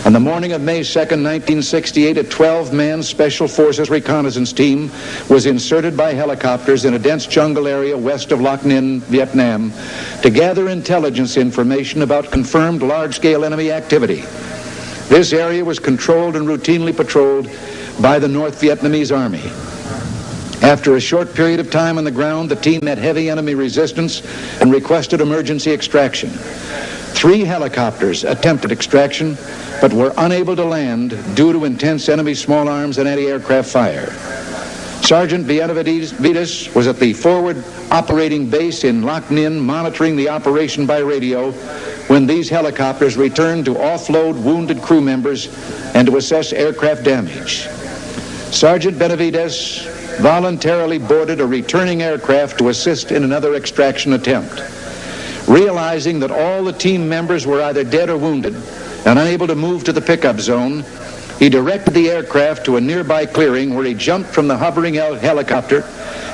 On the morning of May 2nd, 1968, a 12-man Special Forces reconnaissance team was inserted by helicopters in a dense jungle area west of Loc Ninh, Vietnam, to gather intelligence information about confirmed large-scale enemy activity. This area was controlled and routinely patrolled by the North Vietnamese Army. After a short period of time on the ground, the team met heavy enemy resistance and requested emergency extraction. 3 helicopters attempted extraction, but were unable to land due to intense enemy small arms and anti-aircraft fire. Sergeant Benavidez was at the forward operating base in Loc Ninh monitoring the operation by radio when these helicopters returned to offload wounded crew members and to assess aircraft damage. Sergeant Benavidez voluntarily boarded a returning aircraft to assist in another extraction attempt. Realizing that all the team members were either dead or wounded and unable to move to the pickup zone, he directed the aircraft to a nearby clearing where he jumped from the hovering helicopter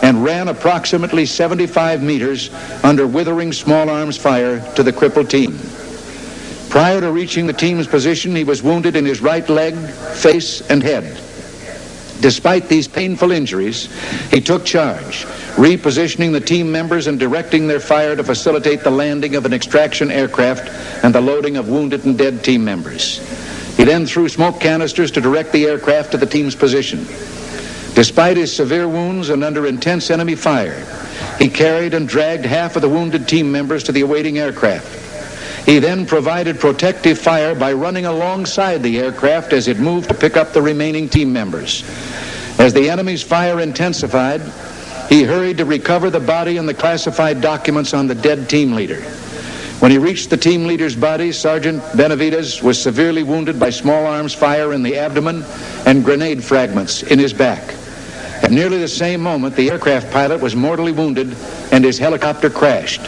and ran approximately 75 meters under withering small arms fire to the crippled team. Prior to reaching the team's position, he was wounded in his right leg, face, and head. Despite these painful injuries, he took charge, repositioning the team members and directing their fire to facilitate the landing of an extraction aircraft and the loading of wounded and dead team members. He then threw smoke canisters to direct the aircraft to the team's position. Despite his severe wounds and under intense enemy fire, he carried and dragged half of the wounded team members to the awaiting aircraft. He then provided protective fire by running alongside the aircraft as it moved to pick up the remaining team members. As the enemy's fire intensified, he hurried to recover the body and the classified documents on the dead team leader. When he reached the team leader's body, Sergeant Benavidez was severely wounded by small arms fire in the abdomen and grenade fragments in his back. At nearly the same moment, the aircraft pilot was mortally wounded and his helicopter crashed.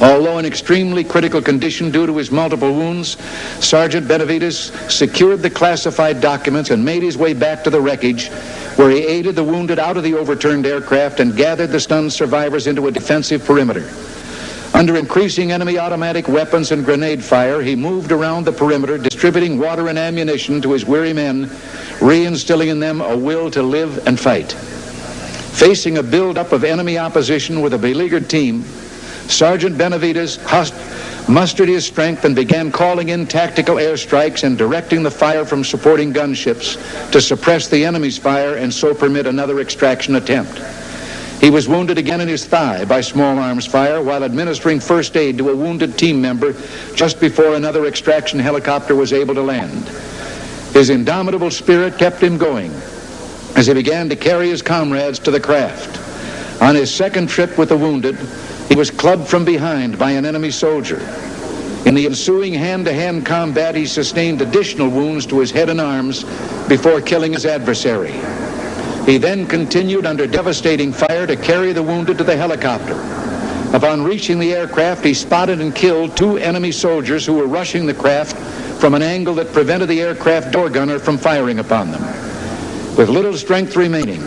Although in extremely critical condition due to his multiple wounds, Sergeant Benavidez secured the classified documents and made his way back to the wreckage, where he aided the wounded out of the overturned aircraft and gathered the stunned survivors into a defensive perimeter. Under increasing enemy automatic weapons and grenade fire, he moved around the perimeter, distributing water and ammunition to his weary men, reinstilling in them a will to live and fight. Facing a buildup of enemy opposition with a beleaguered team, Sergeant Benavidez mustered his strength and began calling in tactical airstrikes and directing the fire from supporting gunships to suppress the enemy's fire and so permit another extraction attempt. He was wounded again in his thigh by small arms fire while administering first aid to a wounded team member just before another extraction helicopter was able to land. His indomitable spirit kept him going as he began to carry his comrades to the craft. On his second trip with the wounded, he was clubbed from behind by an enemy soldier. In the ensuing hand-to-hand combat, he sustained additional wounds to his head and arms before killing his adversary. He then continued under devastating fire to carry the wounded to the helicopter. Upon reaching the aircraft, he spotted and killed 2 enemy soldiers who were rushing the craft from an angle that prevented the aircraft door gunner from firing upon them. With little strength remaining,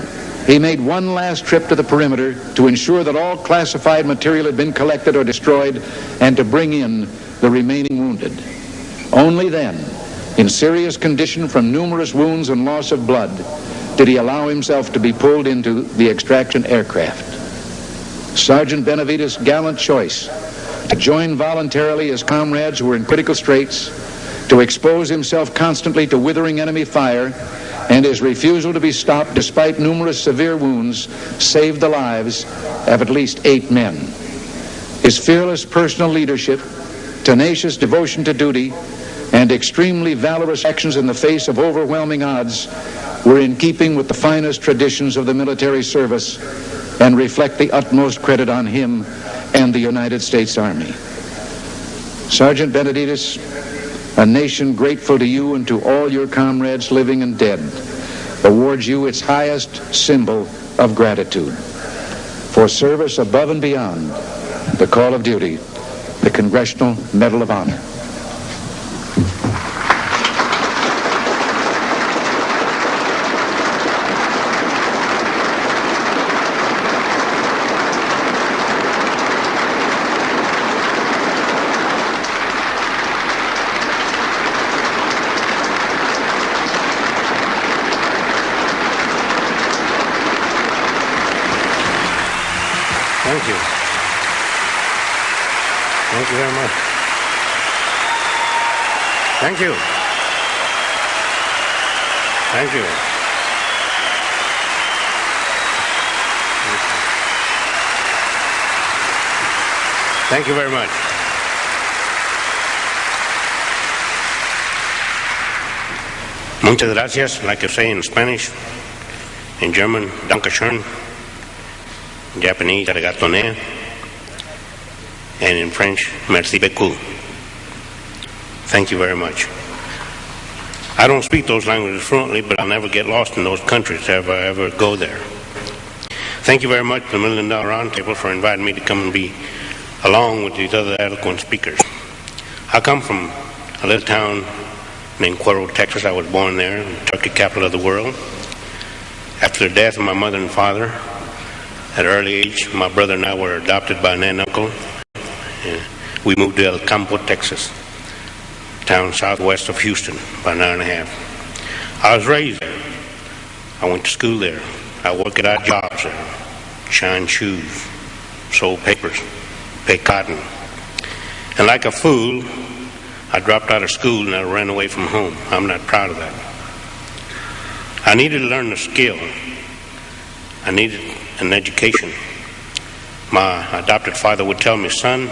he made one last trip to the perimeter to ensure that all classified material had been collected or destroyed and to bring in the remaining wounded. Only then, in serious condition from numerous wounds and loss of blood, did he allow himself to be pulled into the extraction aircraft. Sergeant Benavidez' gallant choice to join voluntarily his comrades who were in critical straits, to expose himself constantly to withering enemy fire, and his refusal to be stopped despite numerous severe wounds saved the lives of at least 8 men. His fearless personal leadership, tenacious devotion to duty, and extremely valorous actions in the face of overwhelming odds were in keeping with the finest traditions of the military service and reflect the utmost credit on him and the United States Army. Sergeant Benavidez, a nation grateful to you and to all your comrades living and dead, awards you its highest symbol of gratitude. For service above and beyond the call of duty, the Congressional Medal of Honor. Thank you. Thank you very much. Thank you. Thank you. Thank you very much. Muchas gracias, like I say in Spanish, in German, Dankeschön, in Japanese, arigato ne, and in French, merci beaucoup. Thank you very much. I don't speak those languages fluently, but I'll never get lost in those countries if I ever go there. Thank you very much to the $1 Million Roundtable for inviting me to come and be along with these other eloquent speakers. I come from a little town named Cuero, Texas. I was born there, the turkey capital of the world. After the death of my mother and father, at an early age, my brother and I were adopted by an aunt and uncle. We moved to El Campo, Texas, a town southwest of Houston, about an hour and a half. I was raised there. I went to school there. I worked at odd jobs there, shined shoes, sold papers, paid cotton. And like a fool, I dropped out of school and I ran away from home. I'm not proud of that. I needed to learn a skill. I needed an education. My adopted father would tell me, son,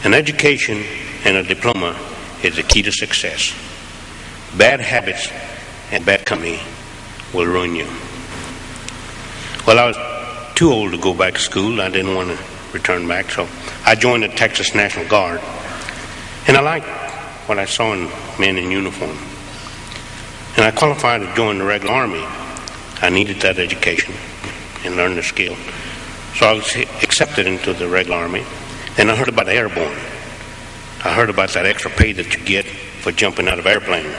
an education and a diploma is the key to success. Bad habits and bad company will ruin you. Well, I was too old to go back to school. I didn't want to return back, so I joined the Texas National Guard. And I liked what I saw in men in uniform. And I qualified to join the regular Army. I needed that education and learn the skill. So I was accepted into the regular Army. And I heard about the airborne. I heard about that extra pay that you get for jumping out of airplanes.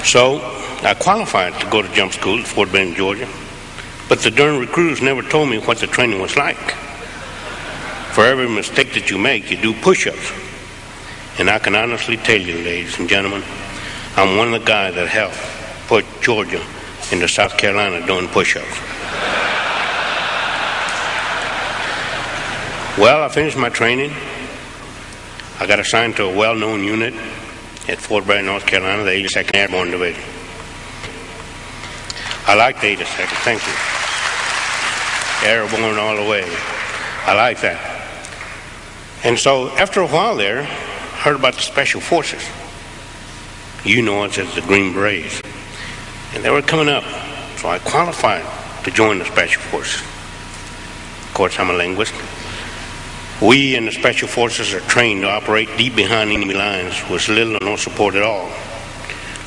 So I qualified to go to jump school at Fort Benning, Georgia. But the darn recruiters never told me what the training was like. For every mistake that you make, you do push-ups. And I can honestly tell you, ladies and gentlemen, I'm one of the guys that helped put Georgia into South Carolina doing push-ups. Well, I finished my training. I got assigned to a well-known unit at Fort Bragg, North Carolina, the 82nd Airborne Division. I like the 82nd, thank you. Airborne all the way. I like that. And so after a while there, I heard about the Special Forces. You know us as the Green Berets. And they were coming up. So I qualified to join the Special Forces. Of course, I'm a linguist. We in the Special Forces are trained to operate deep behind enemy lines with little or no support at all.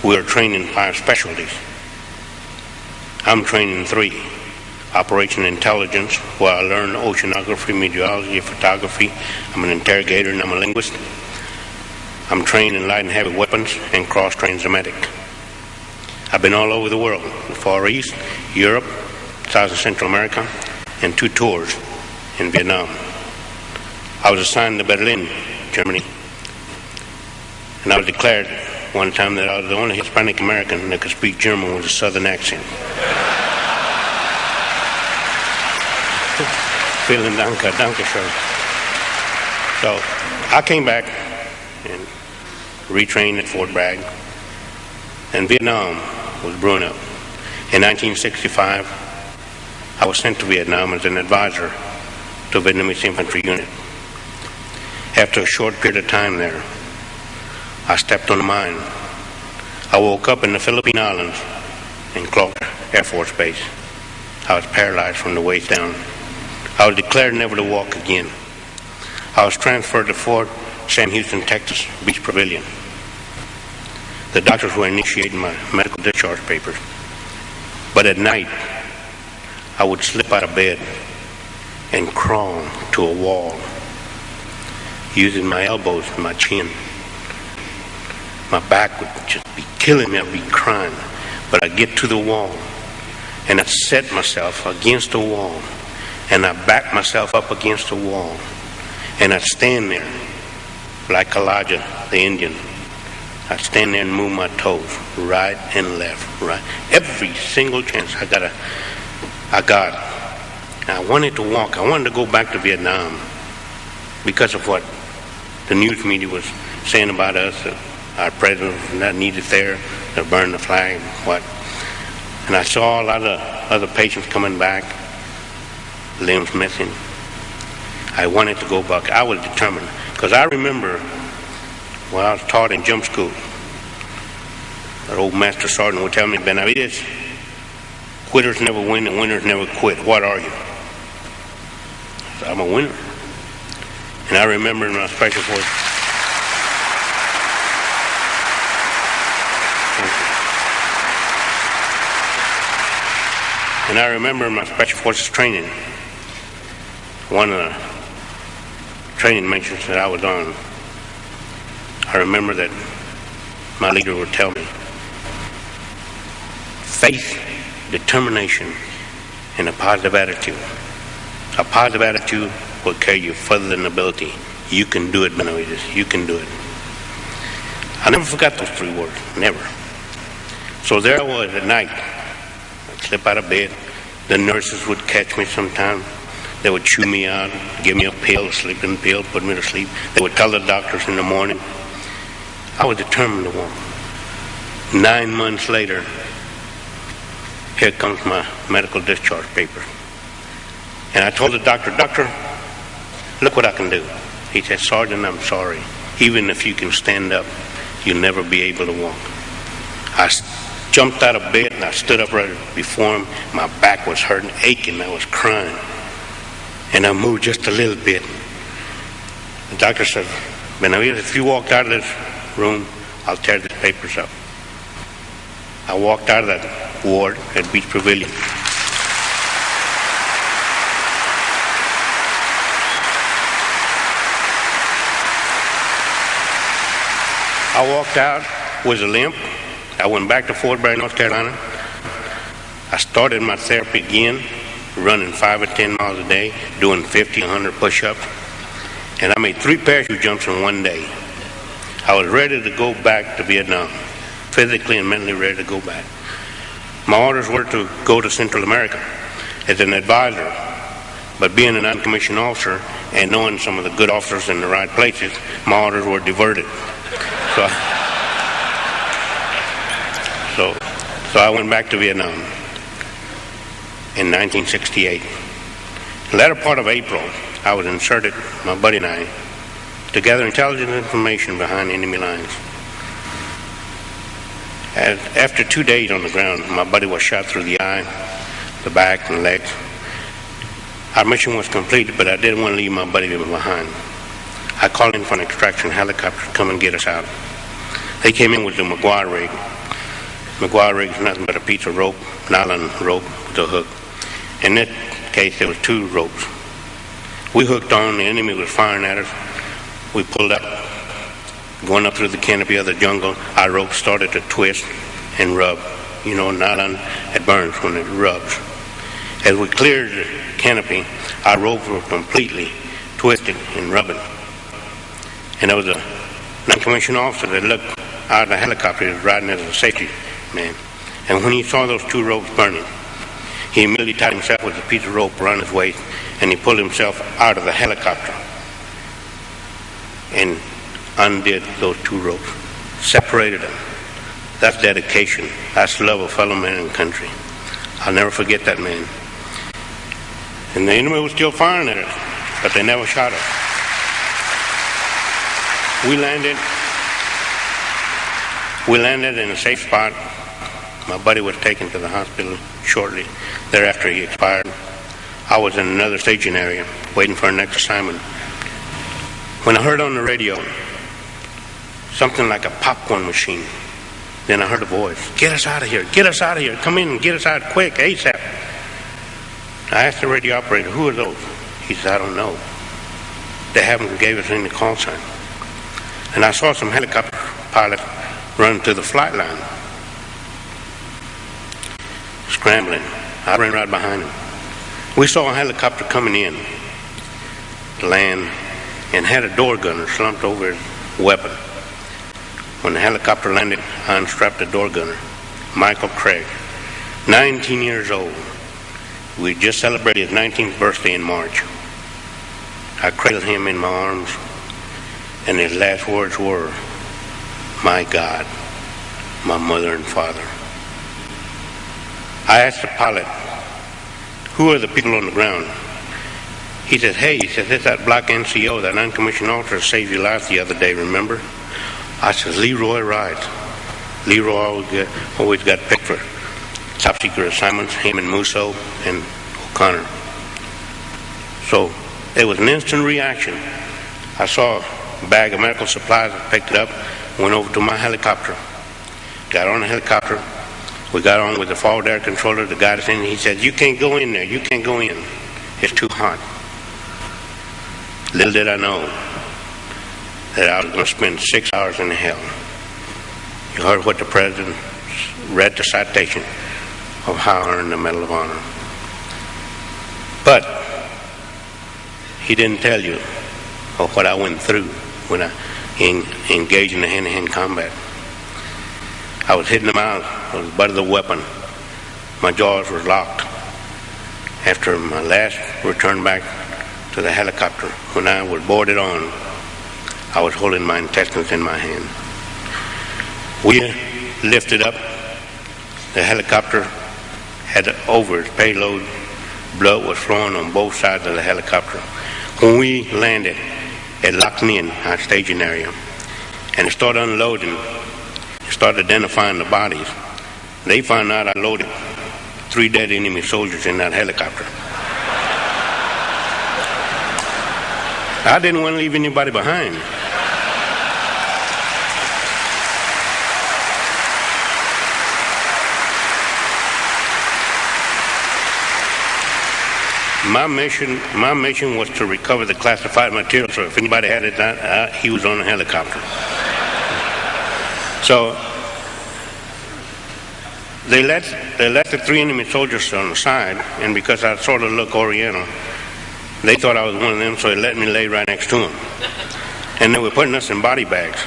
We are trained in 5 specialties. I'm trained in 3. Operation Intelligence, where I learned oceanography, meteorology, photography. I'm an interrogator and I'm a linguist. I'm trained in light and heavy weapons and cross-trained as a medic. I've been all over the world, the Far East, Europe, South and Central America, and 2 tours in Vietnam. I was assigned to Berlin, Germany. And I was declared one time that I was the only Hispanic American that could speak German with a southern accent. Vielen Dank, Dankeschön. So I came back and retrained at Fort Bragg. And Vietnam was brewing up. In 1965, I was sent to Vietnam as an advisor to a Vietnamese infantry unit. After a short period of time there, I stepped on a mine. I woke up in the Philippine Islands in Clark Air Force Base. I was paralyzed from the waist down. I was declared never to walk again. I was transferred to Fort Sam Houston, Texas, Beach Pavilion. The doctors were initiating my medical discharge papers. But at night, I would slip out of bed and crawl to a wall, using my elbows and my chin. My back would just be killing me. I'd be crying. But I'd get to the wall, and I'd set myself against the wall, and I'd back myself up against the wall, and I'd stand there like Elijah the Indian. I'd stand there and move my toes right and left, right. Every single chance. I got a I got. And I wanted to walk. I wanted to go back to Vietnam because of what the news media was saying about us, that our president was not needed there, to burn the flag, and what. And I saw a lot of other patients coming back, limbs missing. I wanted to go back. I was determined. Because I remember when I was taught in jump school, our old master sergeant would tell me, Benavidez, quitters never win and winners never quit. What are you? I said, I'm a winner. And I remember in my special forces, training, one of the training missions that I was on, I remember that my leader would tell me, faith, determination, and a positive attitude. A positive attitude will carry you further than ability. You can do it, Benavidez. You can do it. I never forgot those 3 words. Never. So there I was at night. I'd slip out of bed. The nurses would catch me sometime. They would chew me out, give me a pill, a sleeping pill, put me to sleep. They would tell the doctors in the morning. I was determined to walk. 9 months later, here comes my medical discharge paper. And I told the doctor, Doctor, look what I can do. He said, Sergeant, I'm sorry. Even if you can stand up, you'll never be able to walk. I jumped out of bed and I stood up right before him. My back was hurting, aching. I was crying. And I moved just a little bit. The doctor said, Benavidez, if you walked out of this room, I'll tear these papers up. I walked out of that ward at Beach Pavilion. I walked out with a limp. I went back to Fort Bragg, North Carolina. I started my therapy again, running 5 or 10 miles a day, doing 50, 100 push-ups. And I made 3 parachute jumps in one day. I was ready to go back to Vietnam, physically and mentally ready to go back. My orders were to go to Central America as an advisor, but being a non-commissioned officer and knowing some of the good officers in the right places, my orders were diverted. So I went back to Vietnam in 1968. The latter part of April, I was inserted, my buddy and I, to gather intelligence information behind enemy lines. After 2 days on the ground, my buddy was shot through the eye, the back, and legs. Our mission was completed, but I didn't want to leave my buddy behind. I called in for an extraction helicopter to come and get us out. They came in with the McGuire rig. McGuire rig is nothing but a piece of rope, nylon rope with a hook. In this case, there was 2 ropes. We hooked on, the enemy was firing at us. We pulled up, going up through the canopy of the jungle. Our rope started to twist and rub. You know, nylon, it burns when it rubs. As we cleared the canopy, our ropes were completely twisted and rubbing. And there was a non-commissioned officer that looked out of the helicopter. He was riding as a safety man. And when he saw those 2 ropes burning, he immediately tied himself with a piece of rope around his waist, and he pulled himself out of the helicopter and undid those 2 ropes, separated them. That's dedication. That's love of fellow man and country. I'll never forget that man. And the enemy was still firing at us, but they never shot us. We landed in a safe spot. My buddy was taken to the hospital shortly thereafter. He expired. I was in another staging area waiting for our next assignment. When I heard on the radio something like a popcorn machine, then I heard a voice, "Get us out of here, get us out of here, come in and get us out quick, ASAP." I asked the radio operator, "Who are those?" He said, "I don't know. They haven't gave us any call sign." And I saw some helicopter pilots run to the flight line, scrambling. I ran right behind them. We saw a helicopter coming in to land and had a door gunner slumped over his weapon. When the helicopter landed, I unstrapped the door gunner, Michael Craig, 19 years old, We just celebrated his 19th birthday in March. I cradled him in my arms, and his last words were, "My God, my mother and father." I asked the pilot, "Who are the people on the ground?" He said, "Hey," he said, "it's that black NCO, that non-commissioned officer saved your life the other day, remember?" I said, "Leroy Wright." Leroy always got picked for top secret assignments, him and Musso and O'Connor. So it was an instant reaction. I saw a bag of medical supplies, I picked it up, went over to my helicopter, got on the helicopter. We got on with the forward air controller, the guy that's in, he said, "You can't go in there, you can't go in. It's too hot." Little did I know that I was going to spend 6 hours in hell. You heard what the president read, the citation of how I earned the Medal of Honor. But he didn't tell you of what I went through when I engaged in the hand-to-hand combat. I was hitting them out with the butt of the weapon. My jaws were locked. After my last return back to the helicopter, when I was boarded on, I was holding my intestines in my hand. We lifted up. The helicopter had over its payload. Blood was flowing on both sides of the helicopter. When we landed at Loch Ninh, our staging area, and it started unloading, it started identifying the bodies, they found out I loaded 3 dead enemy soldiers in that helicopter. I didn't want to leave anybody behind. My mission was to recover the classified material, so if anybody had it, he was on the helicopter. So they let the 3 enemy soldiers on the side, and because I sort of look Oriental, they thought I was one of them, so they let me lay right next to them. And they were putting us in body bags.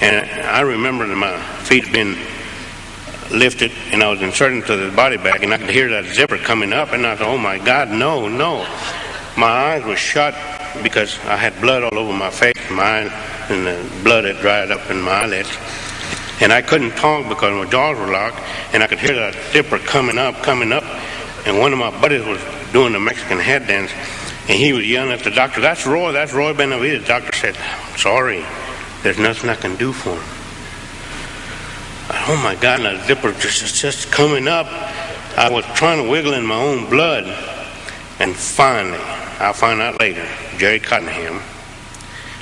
And I remember that my feet being lifted, and I was inserted into the body bag, and I could hear that zipper coming up, and I thought, "Oh my God, no, no." My eyes were shut because I had blood all over my face, and the blood had dried up in my eyelids. And I couldn't talk because my jaws were locked, and I could hear that zipper coming up, and one of my buddies was doing the Mexican head dance, and he was yelling at the doctor, that's Roy Benavidez." The doctor said, "Sorry, there's nothing I can do for him." Oh my God, and the zipper just coming up. I was trying to wiggle in my own blood. And finally, I'll find out later, Jerry Cottenham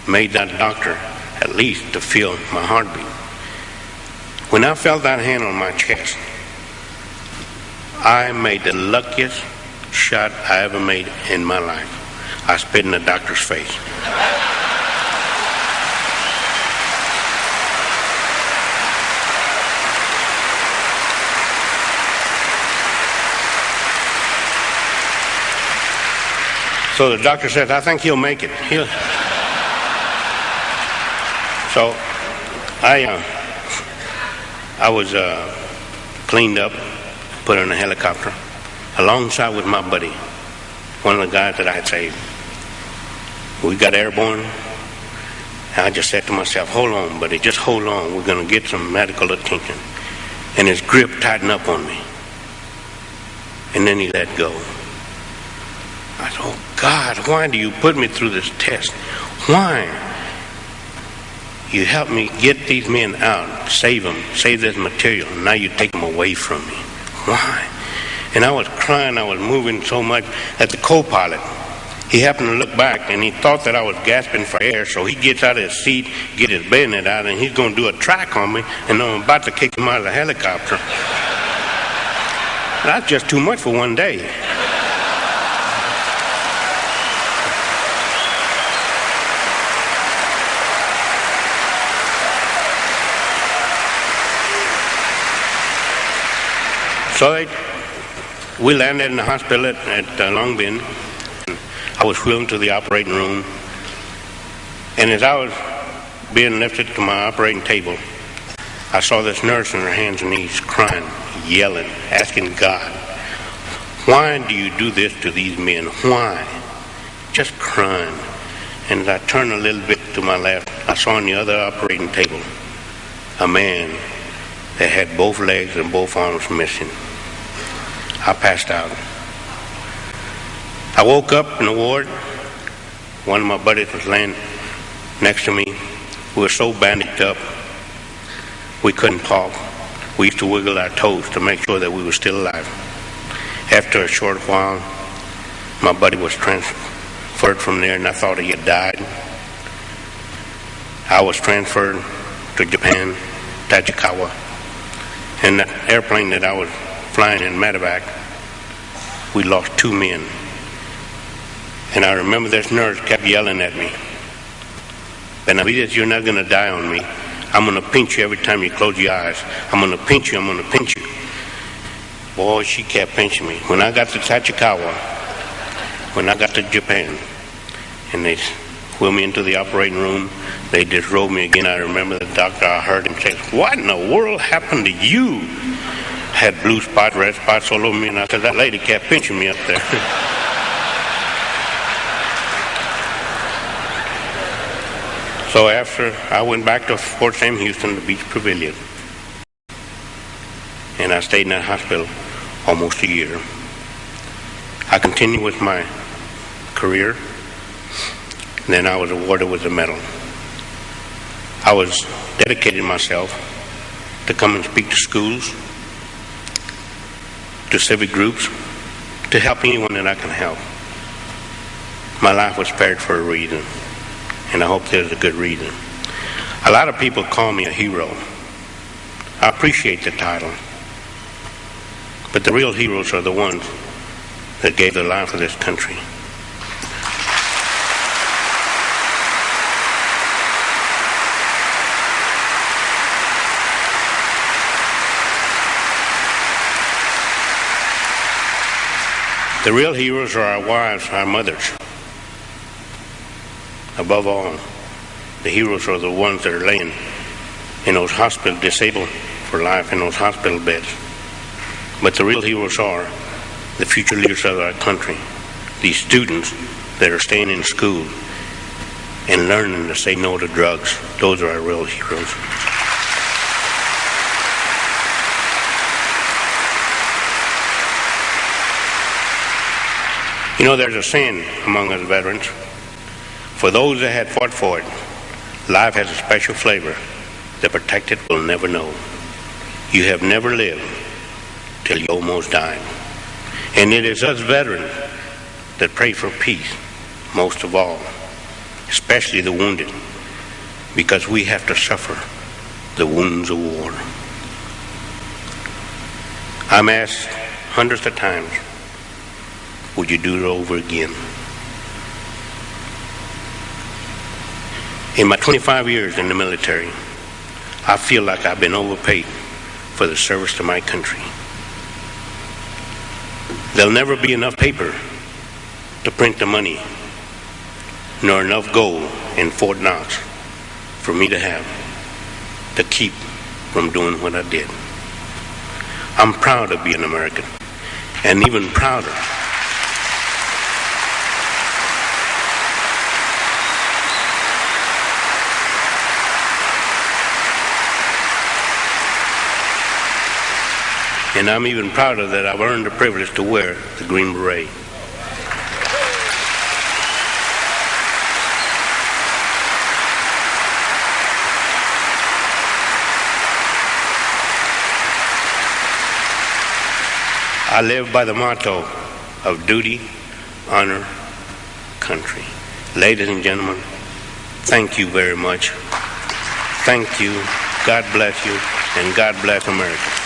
made that doctor at least to feel my heartbeat. When I felt that hand on my chest, I made the luckiest shot I ever made in my life. I spit in the doctor's face. So the doctor says, "I think he'll make it." So I was cleaned up, put in a helicopter, alongside with my buddy, one of the guys that I had saved. We got airborne. And I just said to myself, "Hold on, buddy, just hold on. We're going to get some medical attention." And his grip tightened up on me. And then he let go. I said, "Oh God, why do you put me through this test? Why? You helped me get these men out, save them, save this material, and now you take them away from me. Why?" And I was crying, I was moving so much that the co-pilot, he happened to look back, and he thought that I was gasping for air, so he gets out of his seat, get his bayonet out, and he's going to do a track on me, and I'm about to kick him out of the helicopter. That's just too much for one day. So we landed in the hospital at Long Binh. I was wheeled to the operating room. And as I was being lifted to my operating table, I saw this nurse on her hands and knees crying, yelling, asking God, Why do you do this to these men? Why? Just crying. And as I turned a little bit to my left, I saw on the other operating table a man that had both legs and both arms missing. I passed out. I woke up in the ward. One of my buddies was laying next to me. We were so bandaged up, we couldn't talk. We used to wiggle our toes to make sure that we were still alive. After a short while, my buddy was transferred from there, and I thought he had died. I was transferred to Japan, Tachikawa, and the airplane that I was flying in medevac, we lost 2 men. And I remember this nurse kept yelling at me, "Benavidez, you're not going to die on me. I'm going to pinch you every time you close your eyes. I'm going to pinch you, I'm going to pinch you." Boy, she kept pinching me. When I got to Tachikawa, when I got to Japan, and they wheeled me into the operating room, they disrobed me again. I remember the doctor, I heard him say, "What in the world happened to you?" Had blue spots, red spots all over me, and I said, "That lady kept pinching me up there." So after I went back to Fort Sam Houston, the Beach Pavilion, and I stayed in that hospital almost a year. I continued with my career. Then I was awarded with a medal. I was dedicating myself to come and speak to schools, to civic groups, to help anyone that I can help. My life was spared for a reason, and I hope there's a good reason. A lot of people call me a hero. I appreciate the title, but the real heroes are the ones that gave their life for this country. The real heroes are our wives, our mothers. Above all, the heroes are the ones that are laying in those hospitals, disabled for life in those hospital beds. But the real heroes are the future leaders of our country, these students that are staying in school and learning to say no to drugs. Those are our real heroes. You know, there's a saying among us veterans, for those that had fought for it, life has a special flavor. The protected will never know. You have never lived till you almost died. And it is us veterans that pray for peace, most of all, especially the wounded, because we have to suffer the wounds of war. I'm asked hundreds of times, would you do it over again? In my 25 years in the military, I feel like I've been overpaid for the service to my country. There'll never be enough paper to print the money, nor enough gold in Fort Knox for me to have to keep from doing what I did. I'm proud to be an American, and even prouder and I'm even prouder that I've earned the privilege to wear the Green Beret. I live by the motto of duty, honor, country. Ladies and gentlemen, thank you very much. Thank you. God bless you, and God bless America.